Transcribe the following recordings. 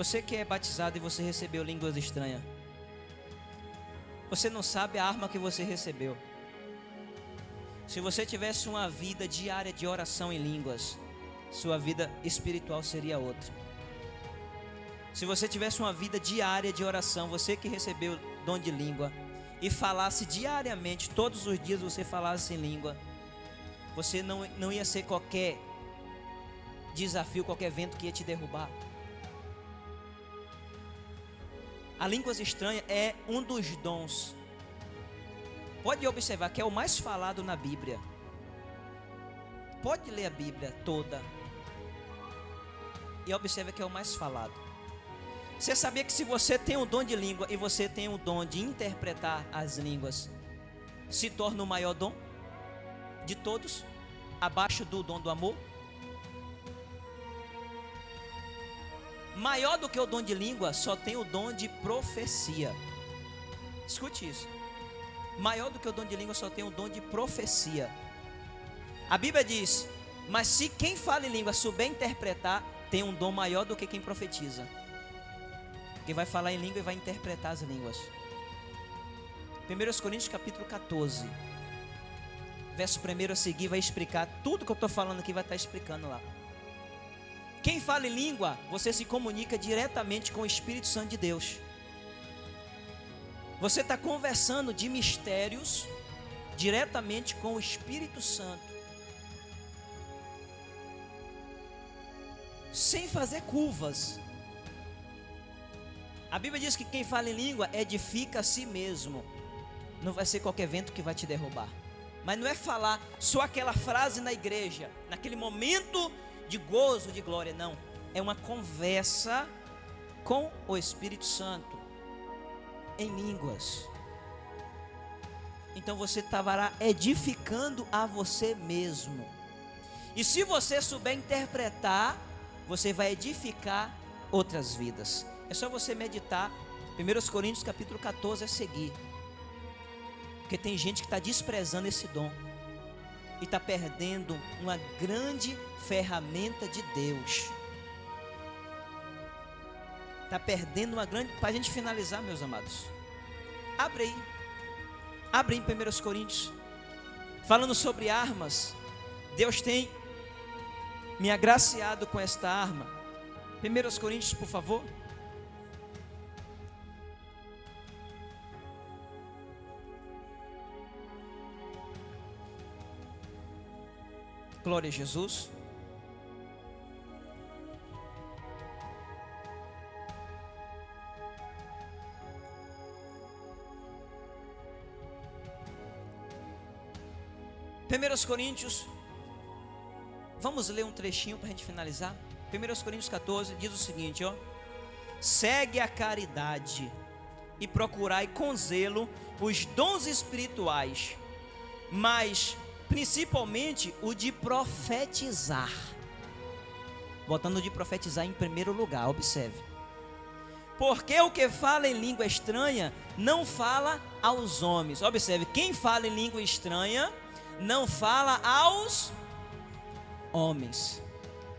Você que é batizado e você recebeu línguas estranhas, você não sabe a arma que você recebeu. Se você tivesse uma vida diária de oração em línguas, sua vida espiritual seria outra. Se você tivesse uma vida diária de oração, você que recebeu dom de língua, e falasse diariamente, todos os dias você falasse em língua, você não ia ser qualquer desafio, qualquer vento que ia te derrubar. A línguas estranhas é um dos dons. Pode observar que é o mais falado na Bíblia. Pode ler a Bíblia toda e observa que é o mais falado. Você sabia que se você tem um dom de língua e você tem um dom de interpretar as línguas, se torna o maior dom de todos, abaixo do dom do amor? Maior do que o dom de língua, só tem o dom de profecia. Escute isso. Maior do que o dom de língua, só tem o dom de profecia. A Bíblia diz: mas se quem fala em língua souber interpretar, tem um dom maior do que quem profetiza. Porque vai falar em língua e vai interpretar as línguas. 1 Coríntios capítulo 14, verso 1 a seguir, vai explicar tudo que eu estou falando aqui, vai estar explicando lá. Quem fala em língua, você se comunica diretamente com o Espírito Santo de Deus. Você está conversando de mistérios diretamente com o Espírito Santo, sem fazer curvas. A Bíblia diz que quem fala em língua edifica a si mesmo. Não vai ser qualquer vento que vai te derrubar. Mas não é falar só aquela frase na igreja, naquele momento de gozo, de glória, não. É uma conversa com o Espírito Santo em línguas. Então você estará edificando a você mesmo. E se você souber interpretar, você vai edificar outras vidas. É só você meditar 1 Coríntios capítulo 14 a seguir. Porque tem gente que está desprezando esse dom e está perdendo uma grande ferramenta de Deus. Está perdendo uma grande... Para a gente finalizar, meus amados, abre em 1 Coríntios, falando sobre armas. Deus tem me agraciado com esta arma. 1 Coríntios, por favor. Glória a Jesus. Primeiros Coríntios, vamos ler um trechinho para a gente finalizar. 1 Coríntios 14 diz o seguinte, ó: segue a caridade e procurai com zelo os dons espirituais, mas principalmente o de profetizar. Botando o de profetizar em primeiro lugar, observe. Porque o que fala em língua estranha não fala aos homens. Observe, quem fala em língua estranha não fala aos homens,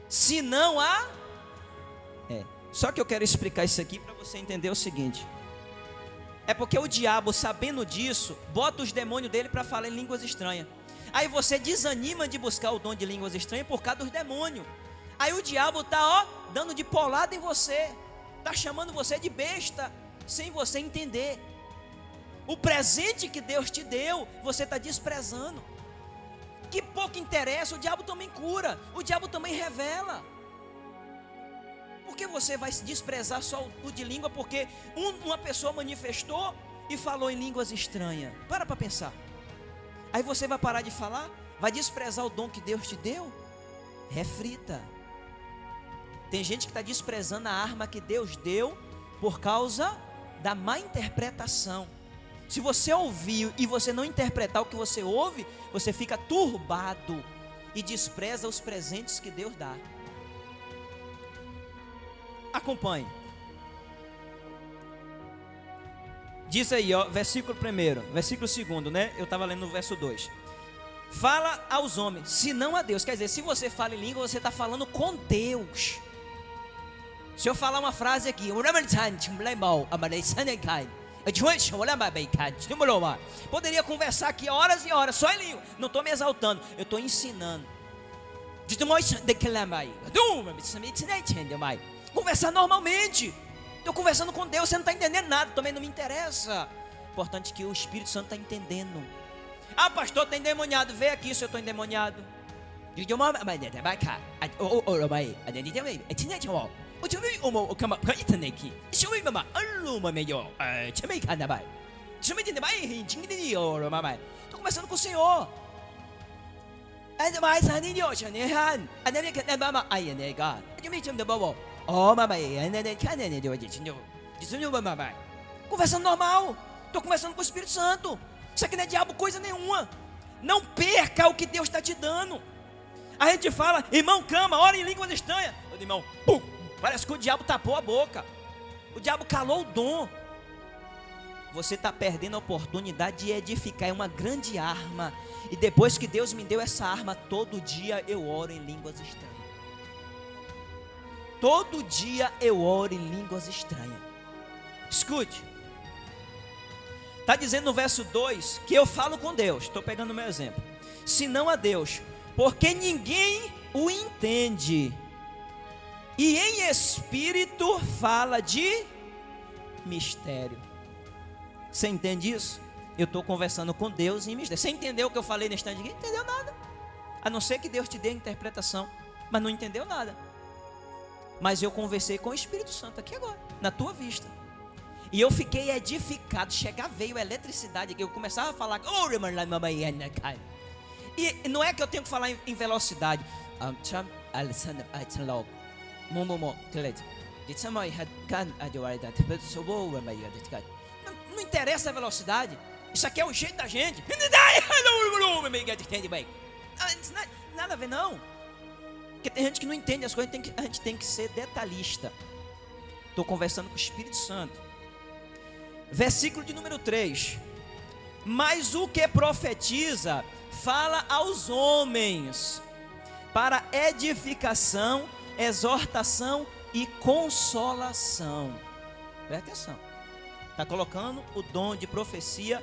senão a... Só que eu quero explicar isso aqui para você entender o seguinte. É porque o diabo, sabendo disso, bota os demônios dele para falar em línguas estranhas. Aí você desanima de buscar o dom de línguas estranhas por causa dos demônios. Aí o diabo está dando de polada em você, está chamando você de besta, sem você entender. O presente que Deus te deu, você está desprezando. Que pouco interessa, o diabo também cura, o diabo também revela. Por que você vai se desprezar só o de língua porque uma pessoa manifestou e falou em línguas estranhas? Para pensar. Aí você vai parar de falar? Vai desprezar o dom que Deus te deu? Reflita. Tem gente que está desprezando a arma que Deus deu por causa da má interpretação. Se você ouvir e você não interpretar o que você ouve, você fica turbado e despreza os presentes que Deus dá. Acompanhe. Diz aí, ó, versículo 1, versículo 2, né? Eu estava lendo no verso 2. Fala aos homens, se não a Deus. Quer dizer, se você fala em língua, você está falando com Deus. Se eu falar uma frase aqui, poderia conversar aqui horas e horas, só em língua. Não estou me exaltando, eu estou ensinando. Conversar normalmente. Estou conversando com Deus, você não está entendendo nada, também não me interessa. Importante que o Espírito Santo está entendendo. Ah, pastor, está endemoniado, vê aqui se eu estou endemoniado. Estou conversando com o Senhor. Conversando normal. Estou conversando com o Espírito Santo. Isso aqui não é diabo coisa nenhuma. Não perca o que Deus está te dando. A gente fala, irmão, clama, ora em línguas estranhas. O irmão, pum, parece que o diabo tapou a boca. O diabo calou o dom. Você está perdendo a oportunidade de edificar. É uma grande arma. E depois que Deus me deu essa arma, todo dia eu oro em línguas estranhas. Todo dia eu oro em línguas estranhas. Escute. Está dizendo no verso 2 que eu falo com Deus. Estou pegando o meu exemplo. Se não a Deus, porque ninguém o entende. E em espírito fala de mistério. Você entende isso? Eu estou conversando com Deus em mistério. Você entendeu o que eu falei nesse instante? Ninguém entendeu nada. A não ser que Deus te dê a interpretação. Mas não entendeu nada. Mas eu conversei com o Espírito Santo aqui agora, na tua vista. E eu fiquei edificado. Veio eletricidade aqui. Eu começava a falar. E não é que eu tenho que falar em velocidade. Não interessa a velocidade. Isso aqui é o jeito da gente. Nada a ver não. Porque tem gente que não entende as coisas. A gente tem que ser detalhista. Estou conversando com o Espírito Santo. Versículo de número 3. Mas o que profetiza fala aos homens para edificação, exortação e consolação. Presta atenção. Está colocando o dom de profecia.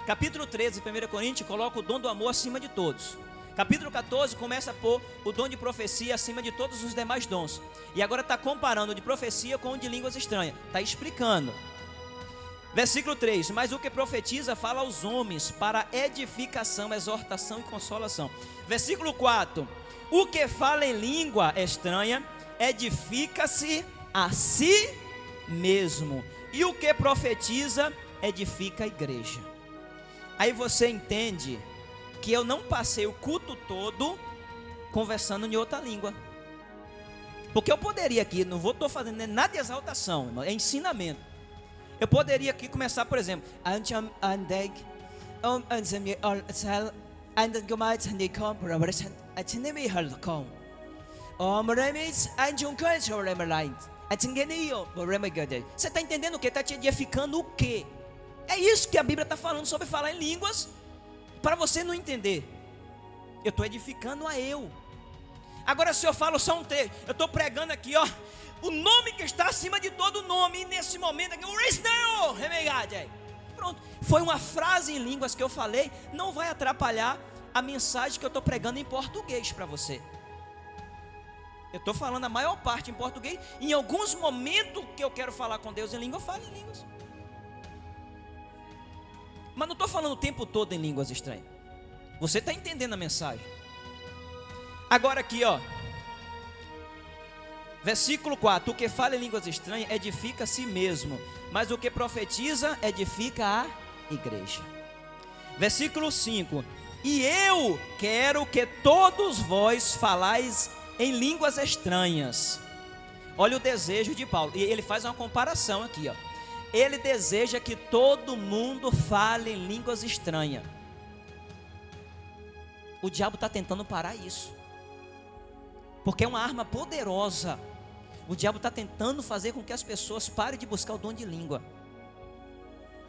Capítulo 13, 1 Coríntios, coloca o dom do amor acima de todos. Capítulo 14 começa a pôr o dom de profecia acima de todos os demais dons. E agora está comparando o de profecia com o de línguas estranhas. Está explicando. Versículo 3. Mas o que profetiza fala aos homens para edificação, exortação e consolação. Versículo 4. O que fala em língua estranha edifica-se a si mesmo. E o que profetiza edifica a igreja. Aí você entende que eu não passei o culto todo conversando em outra língua. Porque eu poderia aqui, não estou fazendo nada de exaltação, irmão, é ensinamento. Eu poderia aqui começar, por exemplo, você está entendendo o que? Está te edificando o que? É isso que a Bíblia está falando sobre falar em línguas. Para você não entender, eu estou edificando a eu. Agora se eu falo só um texto, eu estou pregando aqui, ó, o nome que está acima de todo nome. E nesse momento aqui, pronto, foi uma frase em línguas que eu falei. Não vai atrapalhar a mensagem que eu estou pregando em português para você. Eu estou falando a maior parte em português. Em alguns momentos que eu quero falar com Deus em língua, eu falo em línguas. Mas não estou falando o tempo todo em línguas estranhas. Você está entendendo a mensagem. Agora aqui, ó. Versículo 4. O que fala em línguas estranhas edifica a si mesmo, mas o que profetiza edifica a igreja. Versículo 5. E eu quero que todos vós falais em línguas estranhas. Olha o desejo de Paulo. E ele faz uma comparação aqui, ó. Ele deseja que todo mundo fale em línguas estranhas. O diabo está tentando parar isso. Porque é uma arma poderosa. O diabo está tentando fazer com que as pessoas parem de buscar o dom de língua.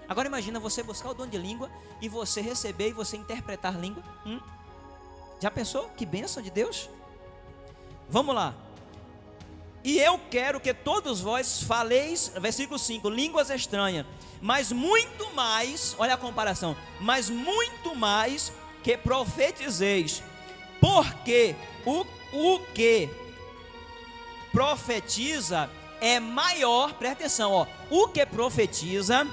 Agora imagina você buscar o dom de língua e você receber e você interpretar língua. Já pensou? Que bênção de Deus. Vamos lá. E eu quero que todos vós faleis, versículo 5, línguas estranhas, mas muito mais, olha a comparação, mas muito mais que profetizeis, porque o que profetiza é maior, presta atenção, ó, o que profetiza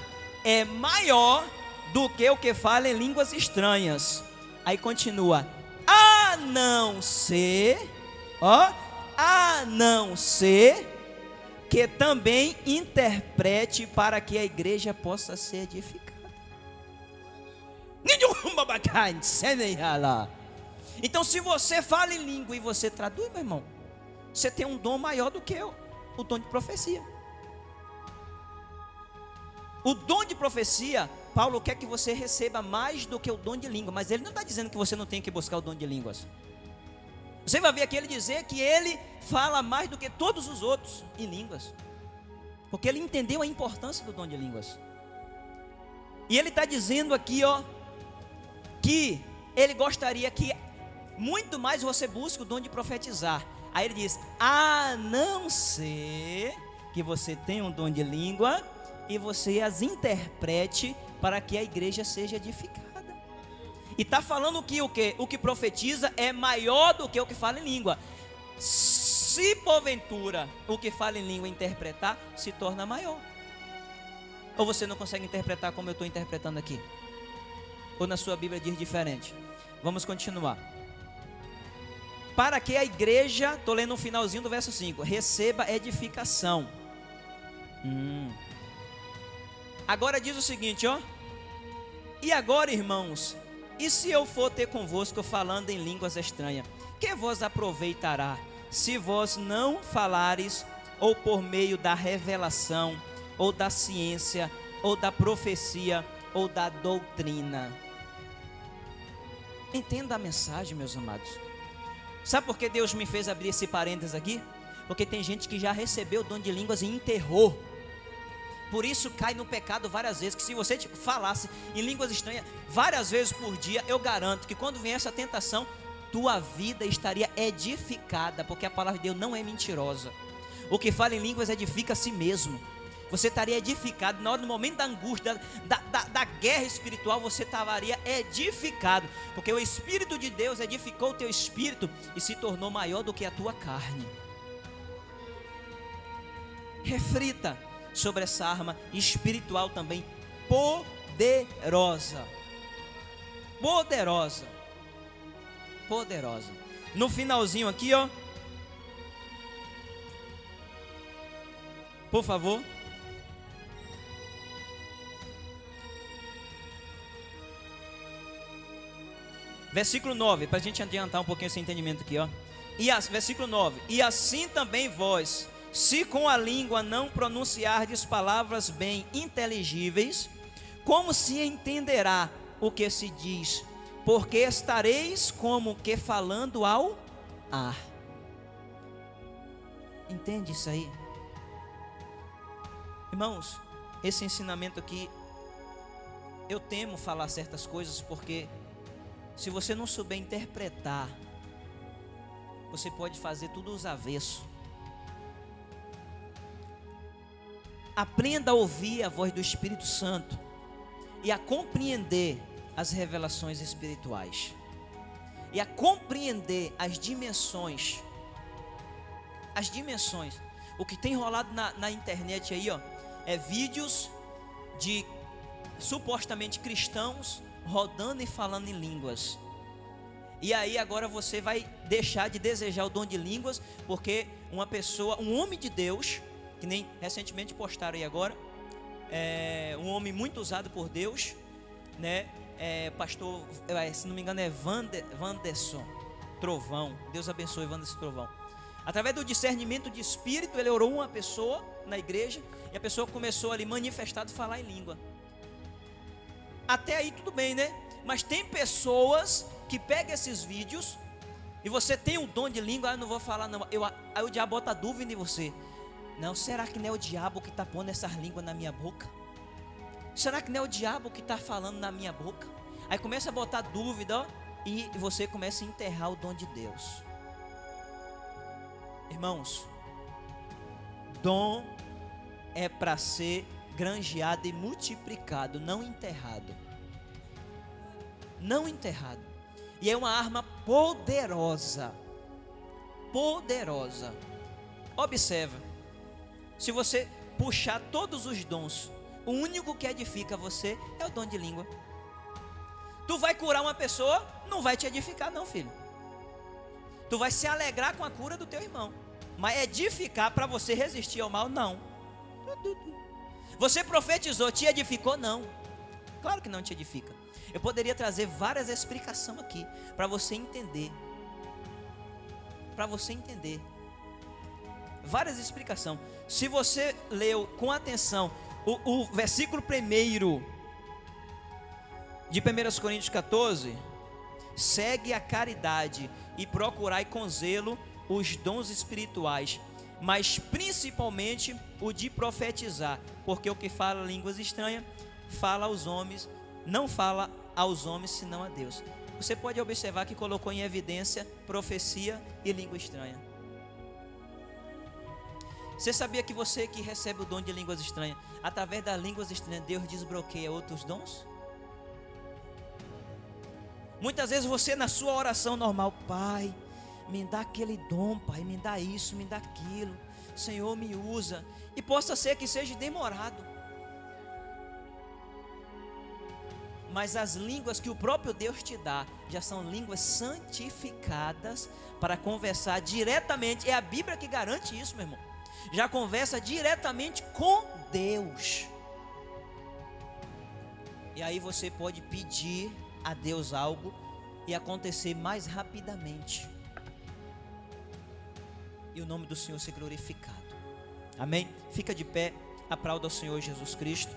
é maior do que o que fala em línguas estranhas. Aí continua, a não ser que também interprete para que a igreja possa ser edificada. Então, se você fala em língua e você traduz, meu irmão, você tem um dom maior do que o dom de profecia. O dom de profecia, Paulo quer que você receba mais do que o dom de língua, mas ele não está dizendo que você não tem que buscar o dom de línguas. Você vai ver aqui ele dizer que ele fala mais do que todos os outros em línguas, porque ele entendeu a importância do dom de línguas. E ele está dizendo aqui, ó, que ele gostaria que muito mais você busque o dom de profetizar. Aí ele diz, a não ser que você tenha um dom de língua e você as interprete para que a igreja seja edificada. E está falando que o que profetiza é maior do que o que fala em língua. Se porventura o que fala em língua interpretar, se torna maior. Ou você não consegue interpretar como eu estou interpretando aqui? Ou na sua Bíblia diz diferente? Vamos continuar. Para que a igreja, estou lendo no finalzinho do verso 5, receba edificação. Agora diz o seguinte, ó. E agora, irmãos, e se eu for ter convosco falando em línguas estranhas, que vos aproveitará, se vós não falares, ou por meio da revelação, ou da ciência, ou da profecia, ou da doutrina? Entenda a mensagem, meus amados. Sabe por que Deus me fez abrir esse parênteses aqui? Porque tem gente que já recebeu o dom de línguas e enterrou. Por isso cai no pecado várias vezes. Que se você falasse em línguas estranhas várias vezes por dia, eu garanto que quando vier essa tentação, tua vida estaria edificada, porque a palavra de Deus não é mentirosa. O que fala em línguas edifica a si mesmo. Você estaria edificado. Na hora, no momento da angústia, da guerra espiritual, você estaria edificado, porque o Espírito de Deus edificou o teu espírito e se tornou maior do que a tua carne. Reflita sobre essa arma espiritual também, poderosa. Poderosa. Poderosa. No finalzinho aqui, ó. Por favor. Versículo 9, para a gente adiantar um pouquinho esse entendimento aqui, ó. Versículo 9. E assim também vós, se com a língua não pronunciardes palavras bem inteligíveis, como se entenderá o que se diz? Porque estareis como que falando ao ar. Entende isso aí? Irmãos, esse ensinamento aqui, eu temo falar certas coisas, porque se você não souber interpretar, você pode fazer tudo os avessos. Aprenda a ouvir a voz do Espírito Santo e a compreender as revelações espirituais e a compreender as dimensões. As dimensões. O que tem rolado na internet aí, ó, é vídeos de supostamente cristãos rodando e falando em línguas. E aí agora você vai deixar de desejar o dom de línguas, porque uma pessoa, um homem de Deus, que nem recentemente postaram aí agora, um homem muito usado por Deus, né? Pastor, se não me engano é Wanderson Trovão. Deus abençoe Wanderson Trovão. Através do discernimento de espírito, ele orou uma pessoa na igreja, e a pessoa começou ali manifestado a falar em língua. Até aí tudo bem, né? Mas tem pessoas que pegam esses vídeos e você tem um dom de língua, eu não vou falar não. Aí o diabo bota dúvida em você. Não, será que não é o diabo que está pondo essas línguas na minha boca? Será que não é o diabo que está falando na minha boca? Aí começa a botar dúvida, ó, e você começa a enterrar o dom de Deus. Irmãos, dom é para ser granjeado e multiplicado, não enterrado. Não enterrado. E é uma arma poderosa. Poderosa. Observa. Se você puxar todos os dons, o único que edifica você é o dom de língua. Tu vai curar uma pessoa, não vai te edificar não, filho. Tu vai se alegrar com a cura do teu irmão. Mas edificar para você resistir ao mal, não. Você profetizou, te edificou? Não. Claro que não te edifica. Eu poderia trazer várias explicações aqui para você entender. Para você entender. Várias explicações. Se você leu com atenção o versículo 1 de 1 Coríntios 14, segue a caridade e procurai com zelo os dons espirituais, mas principalmente o de profetizar, porque o que fala línguas estranhas, fala aos homens, não fala aos homens senão a Deus. Você pode observar que colocou em evidência profecia e língua estranha. Você sabia que você que recebe o dom de línguas estranhas, através das línguas estranhas, Deus desbloqueia outros dons? Muitas vezes você na sua oração normal, Pai, me dá aquele dom, Pai, me dá isso, me dá aquilo, Senhor, me usa, e possa ser que seja demorado, mas as línguas que o próprio Deus te dá, já são línguas santificadas, para conversar diretamente, é a Bíblia que garante isso, meu irmão, já conversa diretamente com Deus, e aí você pode pedir a Deus algo, e acontecer mais rapidamente, e o nome do Senhor ser glorificado. Amém? Fica de pé, aplauda ao Senhor Jesus Cristo.